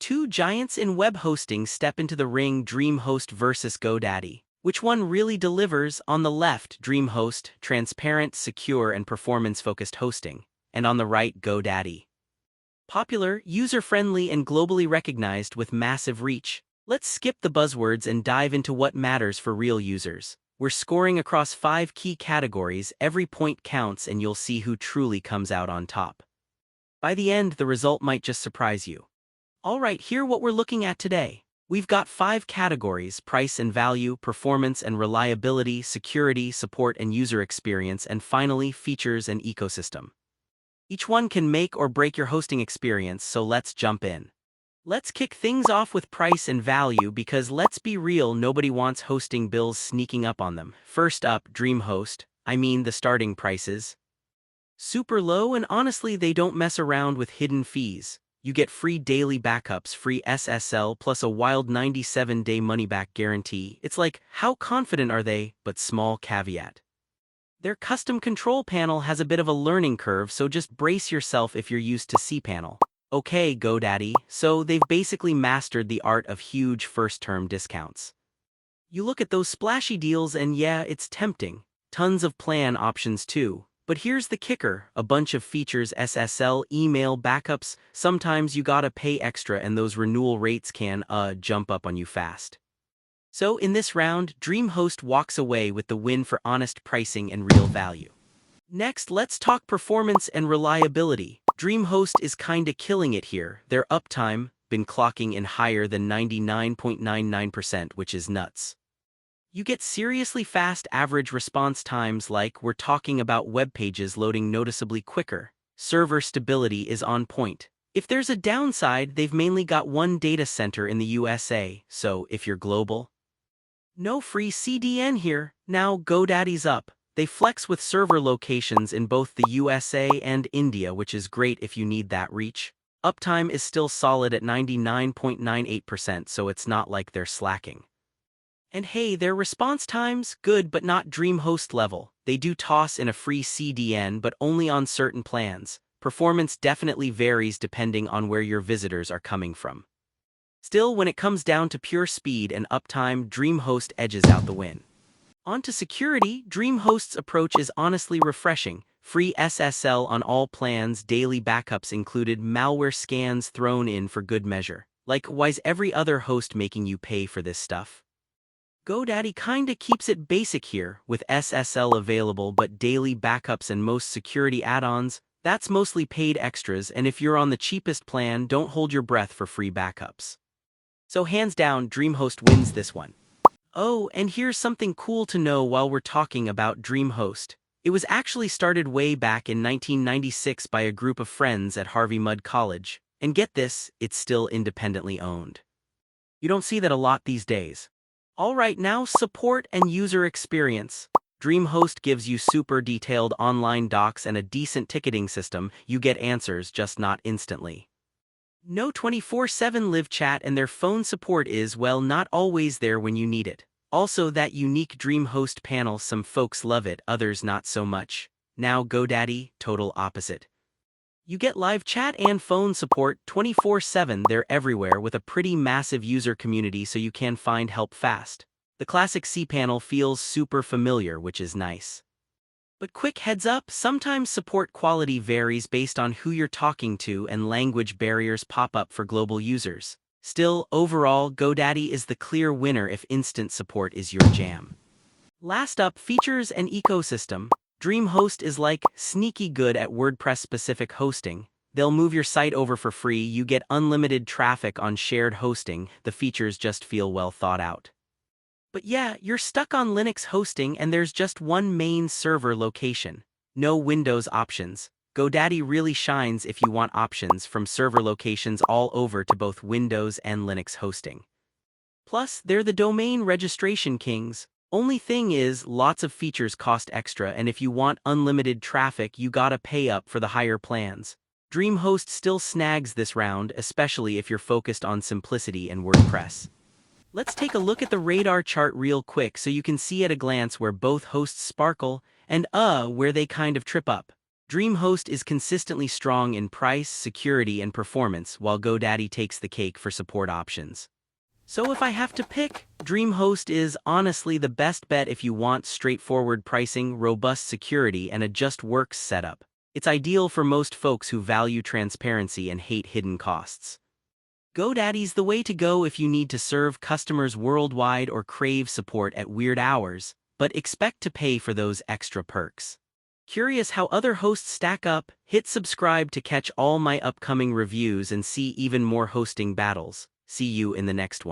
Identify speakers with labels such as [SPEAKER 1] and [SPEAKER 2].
[SPEAKER 1] two giants in web hosting step into the ring: DreamHost versus GoDaddy. Which one really delivers? On the left, DreamHost, transparent, secure, and performance-focused hosting. And on the right, GoDaddy. Popular, user-friendly, and globally recognized with massive reach. Let's skip the buzzwords and dive into what matters for real users. We're scoring across 5 key categories. Every point counts, and you'll see who truly comes out on top. By the end, the result might just surprise you. Alright, here what we're looking at today. We've got 5 categories: price and value, performance and reliability, security, support and user experience, and finally, features and ecosystem. Each one can make or break your hosting experience, so let's jump in. Let's kick things off with price and value, because let's be real, nobody wants hosting bills sneaking up on them. First up, DreamHost. The starting prices. Super low, and honestly they don't mess around with hidden fees. You get free daily backups, free SSL, plus a wild 97-day money-back guarantee. It's like, how confident are they? But small caveat. Their custom control panel has a bit of a learning curve, so just brace yourself if you're used to cPanel. Okay, GoDaddy, so they've basically mastered the art of huge first-term discounts. You look at those splashy deals and yeah, it's tempting. Tons of plan options too. But here's the kicker: a bunch of features, SSL, email backups. Sometimes you gotta pay extra, and those renewal rates can, jump up on you fast. So in this round, DreamHost walks away with the win for honest pricing and real value. Next, let's talk performance and reliability. DreamHost is kinda killing it here. Their uptime been clocking in higher than 99.99%, which is nuts. You get seriously fast average response times, like we're talking about web pages loading noticeably quicker. Server stability is on point. If there's a downside, they've mainly got one data center in the USA, so if you're global, no free CDN here. Now GoDaddy's up. They flex with server locations in both the USA and India, which is great if you need that reach. Uptime is still solid at 99.98%, so it's not like they're slacking. And hey, their response times, good but not DreamHost level. They do toss in a free CDN, but only on certain plans. Performance definitely varies depending on where your visitors are coming from. Still, when it comes down to pure speed and uptime, DreamHost edges out the win. On to security, DreamHost's approach is honestly refreshing. Free SSL on all plans, daily backups included, malware scans thrown in for good measure. Like, why's every other host making you pay for this stuff? GoDaddy kinda keeps it basic here, with SSL available but daily backups and most security add-ons. That's mostly paid extras, and if you're on the cheapest plan, don't hold your breath for free backups. So hands down, DreamHost wins this one. Oh, and here's something cool to know while we're talking about DreamHost. It was actually started way back in 1996 by a group of friends at Harvey Mudd College. And get this, it's still independently owned. You don't see that a lot these days. Alright, now support and user experience. DreamHost gives you super detailed online docs and a decent ticketing system. You get answers, just not instantly. No 24/7 live chat, and their phone support is, well, not always there when you need it. Also, that unique DreamHost panel, some folks love it, others not so much. Now GoDaddy, total opposite. You get live chat and phone support 24/7, they're everywhere, with a pretty massive user community so you can find help fast. The classic cPanel feels super familiar, which is nice. But quick heads up, sometimes support quality varies based on who you're talking to, and language barriers pop up for global users. Still, overall, GoDaddy is the clear winner if instant support is your jam. Last up, features and ecosystem. DreamHost is like sneaky good at WordPress-specific hosting. They'll move your site over for free, you get unlimited traffic on shared hosting, the features just feel well thought out. But yeah, you're stuck on Linux hosting and there's just one main server location. No Windows options. GoDaddy really shines if you want options from server locations all over to both Windows and Linux hosting. Plus, they're the domain registration kings. Only thing is, lots of features cost extra, and if you want unlimited traffic, you gotta pay up for the higher plans. DreamHost still snags this round, especially if you're focused on simplicity and WordPress. Let's take a look at the radar chart real quick so you can see at a glance where both hosts sparkle and where they kind of trip up. DreamHost is consistently strong in price, security, and performance, while GoDaddy takes the cake for support options. So if I have to pick, DreamHost is honestly the best bet if you want straightforward pricing, robust security, and a just works setup. It's ideal for most folks who value transparency and hate hidden costs. GoDaddy's the way to go if you need to serve customers worldwide or crave support at weird hours, but expect to pay for those extra perks. Curious how other hosts stack up? Hit subscribe to catch all my upcoming reviews and see even more hosting battles. See you in the next one.